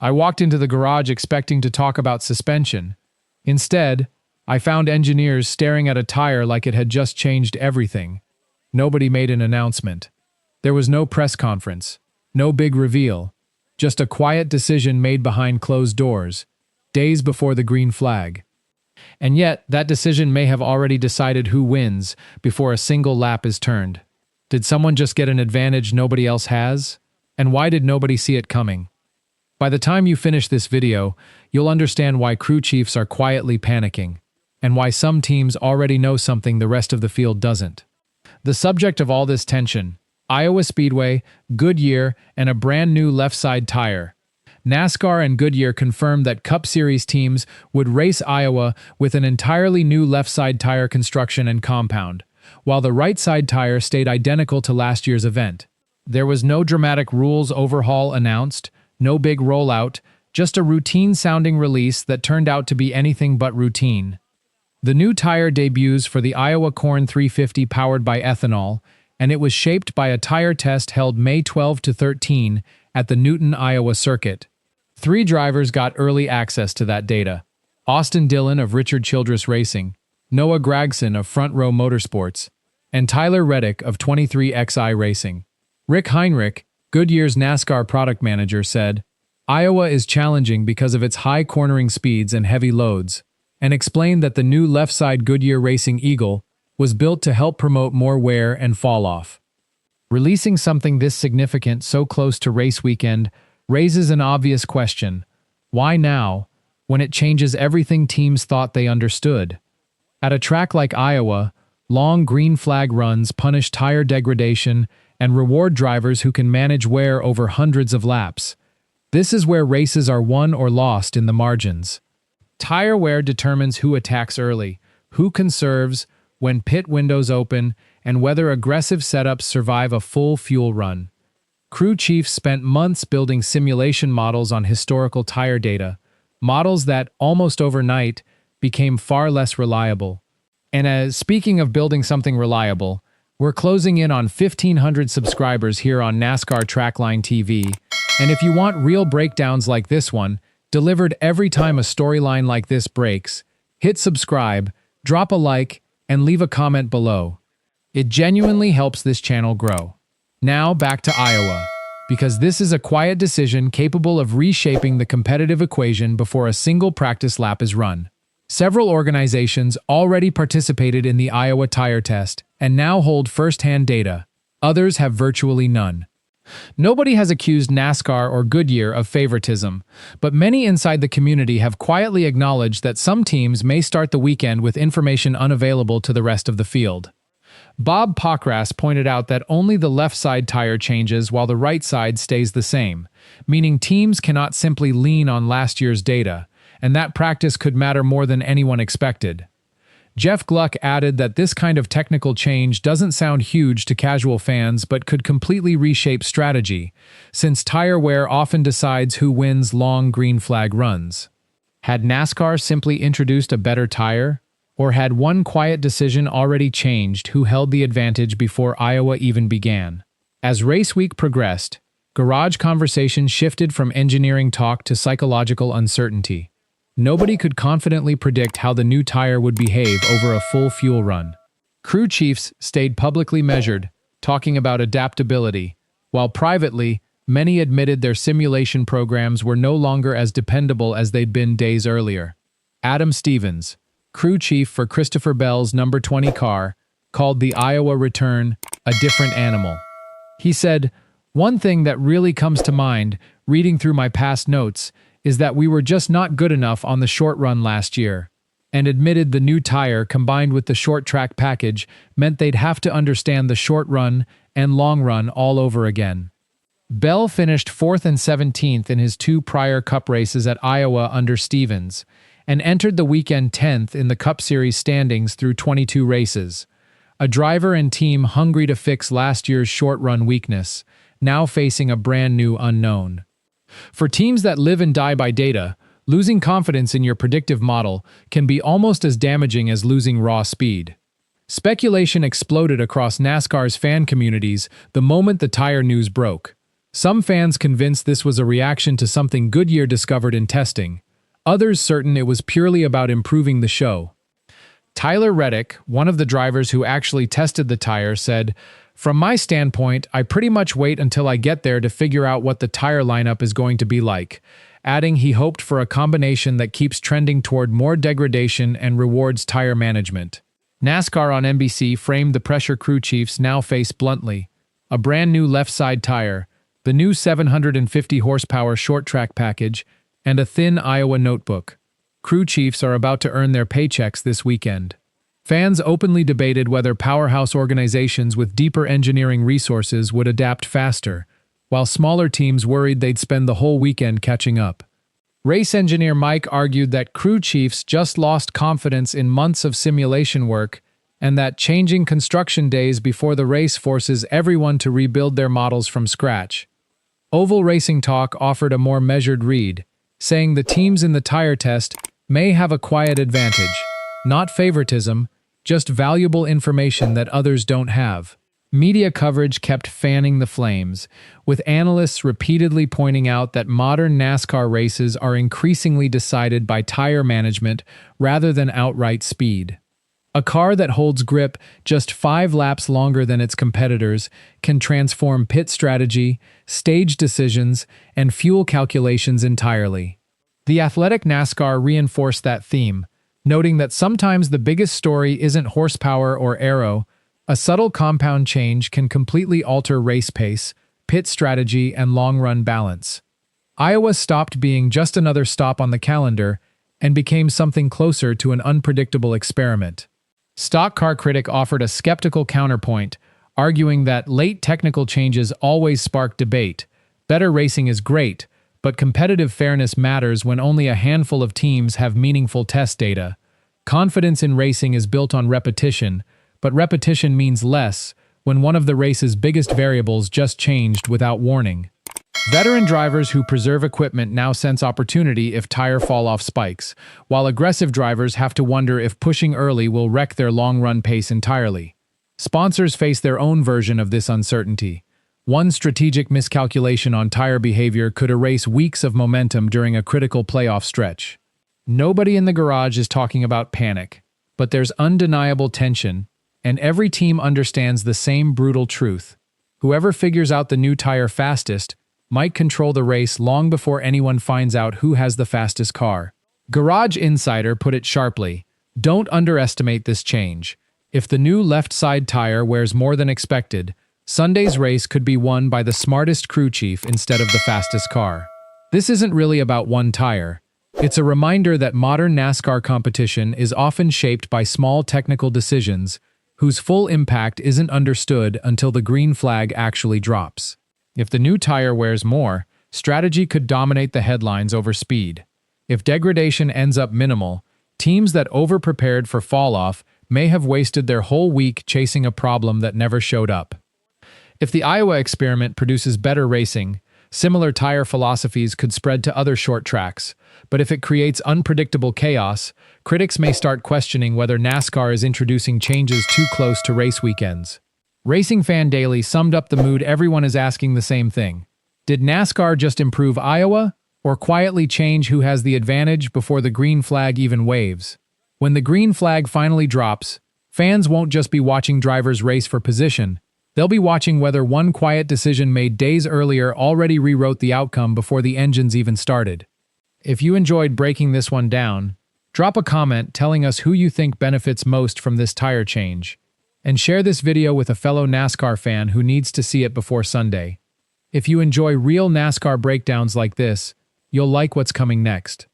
I walked into the garage expecting to talk about suspension. Instead, I found engineers staring at a tire like it had just changed everything. Nobody made an announcement. There was no press conference, no big reveal, just a quiet decision made behind closed doors, days before the green flag. And yet, that decision may have already decided who wins before a single lap is turned. Did someone just get an advantage nobody else has? And why did nobody see it coming? By the time you finish this video, you'll understand why crew chiefs are quietly panicking, and why some teams already know something the rest of the field doesn't. The subject of all this tension: Iowa Speedway, Goodyear, and a brand new left-side tire. NASCAR and Goodyear confirmed that Cup Series teams would race Iowa with an entirely new left-side tire construction and compound, while the right-side tire stayed identical to last year's event. There was no dramatic rules overhaul announced, no big rollout, just a routine-sounding release that turned out to be anything but routine. The new tire debuts for the Iowa Corn 350 powered by ethanol, and it was shaped by a tire test held May 12 to 13 at the Newton, Iowa circuit. 3 drivers got early access to that data: Austin Dillon of Richard Childress Racing, Noah Gragson of Front Row Motorsports, and Tyler Reddick of 23XI Racing. Rick Heinrich, Goodyear's NASCAR product manager, said, "Iowa is challenging because of its high cornering speeds and heavy loads," and explained that the new left-side Goodyear Racing Eagle was built to help promote more wear and fall-off. Releasing something this significant so close to race weekend raises an obvious question: why now, when it changes everything teams thought they understood? At a track like Iowa, long green flag runs punish tire degradation and reward drivers who can manage wear over hundreds of laps. This is where races are won or lost in the margins. Tire wear determines who attacks early, who conserves, when pit windows open, and whether aggressive setups survive a full fuel run. Crew chiefs spent months building simulation models on historical tire data, models that, almost overnight, became far less reliable. And speaking of building something reliable, we're closing in on 1,500 subscribers here on NASCAR Trackline TV, and if you want real breakdowns like this one, delivered every time a storyline like this breaks, hit subscribe, drop a like, and leave a comment below. It genuinely helps this channel grow. Now back to Iowa, because this is a quiet decision capable of reshaping the competitive equation before a single practice lap is run. Several organizations already participated in the Iowa tire test and now hold first-hand data. Others have virtually none. Nobody has accused NASCAR or Goodyear of favoritism, but many inside the community have quietly acknowledged that some teams may start the weekend with information unavailable to the rest of the field. Bob Pockras pointed out that only the left side tire changes while the right side stays the same, meaning teams cannot simply lean on last year's data, and that practice could matter more than anyone expected. Jeff Gluck added that this kind of technical change doesn't sound huge to casual fans but could completely reshape strategy, since tire wear often decides who wins long green flag runs. Had NASCAR simply introduced a better tire? Or had one quiet decision already changed who held the advantage before Iowa even began? As race week progressed, garage conversation shifted from engineering talk to psychological uncertainty. Nobody could confidently predict how the new tire would behave over a full fuel run. Crew chiefs stayed publicly measured, talking about adaptability, while privately, many admitted their simulation programs were no longer as dependable as they'd been days earlier. Adam Stevens, crew chief for Christopher Bell's number 20 car, called the Iowa return a different animal. He said, "One thing that really comes to mind, reading through my past notes, is that we were just not good enough on the short run last year," and admitted the new tire combined with the short track package meant they'd have to understand the short run and long run all over again. Bell finished 4th and 17th in his 2 prior Cup races at Iowa under Stevens, and entered the weekend 10th in the Cup Series standings through 22 races. A driver and team hungry to fix last year's short-run weakness, now facing a brand new unknown. For teams that live and die by data, losing confidence in your predictive model can be almost as damaging as losing raw speed. Speculation exploded across NASCAR's fan communities the moment the tire news broke. Some fans convinced this was a reaction to something Goodyear discovered in testing, others certain it was purely about improving the show. Tyler Reddick, one of the drivers who actually tested the tire, said, "From my standpoint, I pretty much wait until I get there to figure out what the tire lineup is going to be like," adding he hoped for a combination that keeps trending toward more degradation and rewards tire management. NASCAR on NBC framed the pressure crew chiefs now face bluntly: a brand new left side tire, the new 750 horsepower short track package, and a thin Iowa notebook. Crew chiefs are about to earn their paychecks this weekend. Fans openly debated whether powerhouse organizations with deeper engineering resources would adapt faster, while smaller teams worried they'd spend the whole weekend catching up. Race engineer Mike argued that crew chiefs just lost confidence in months of simulation work and that changing construction days before the race forces everyone to rebuild their models from scratch. Oval Racing Talk offered a more measured read, saying the teams in the tire test may have a quiet advantage, not favoritism, just valuable information that others don't have. Media coverage kept fanning the flames, with analysts repeatedly pointing out that modern NASCAR races are increasingly decided by tire management rather than outright speed. A car that holds grip just 5 laps longer than its competitors can transform pit strategy, stage decisions, and fuel calculations entirely. The Athletic NASCAR reinforced that theme, noting that sometimes the biggest story isn't horsepower or aero. A subtle compound change can completely alter race pace, pit strategy, and long-run balance. Iowa stopped being just another stop on the calendar and became something closer to an unpredictable experiment. Stock car critic offered a skeptical counterpoint, arguing that late technical changes always spark debate. Better racing is great, but competitive fairness matters when only a handful of teams have meaningful test data. Confidence in racing is built on repetition, but repetition means less when one of the race's biggest variables just changed without warning. Veteran drivers who preserve equipment now sense opportunity if tire fall-off spikes, while aggressive drivers have to wonder if pushing early will wreck their long-run pace entirely. Sponsors face their own version of this uncertainty. One strategic miscalculation on tire behavior could erase weeks of momentum during a critical playoff stretch. Nobody in the garage is talking about panic, but there's undeniable tension, and every team understands the same brutal truth. Whoever figures out the new tire fastest might control the race long before anyone finds out who has the fastest car. Garage Insider put it sharply: "Don't underestimate this change. If the new left side tire wears more than expected, Sunday's race could be won by the smartest crew chief instead of the fastest car." This isn't really about one tire. It's a reminder that modern NASCAR competition is often shaped by small technical decisions whose full impact isn't understood until the green flag actually drops. If the new tire wears more, strategy could dominate the headlines over speed. If degradation ends up minimal, teams that over-prepared for fall-off may have wasted their whole week chasing a problem that never showed up. If the Iowa experiment produces better racing, similar tire philosophies could spread to other short tracks. But if it creates unpredictable chaos, critics may start questioning whether NASCAR is introducing changes too close to race weekends. Racing Fan Daily summed up the mood everyone is asking the same thing. Did NASCAR just improve Iowa, or quietly change who has the advantage before the green flag even waves? When the green flag finally drops, fans won't just be watching drivers race for position. They'll be watching whether one quiet decision made days earlier already rewrote the outcome before the engines even started. If you enjoyed breaking this one down, drop a comment telling us who you think benefits most from this tire change, and share this video with a fellow NASCAR fan who needs to see it before Sunday. If you enjoy real NASCAR breakdowns like this, you'll like what's coming next.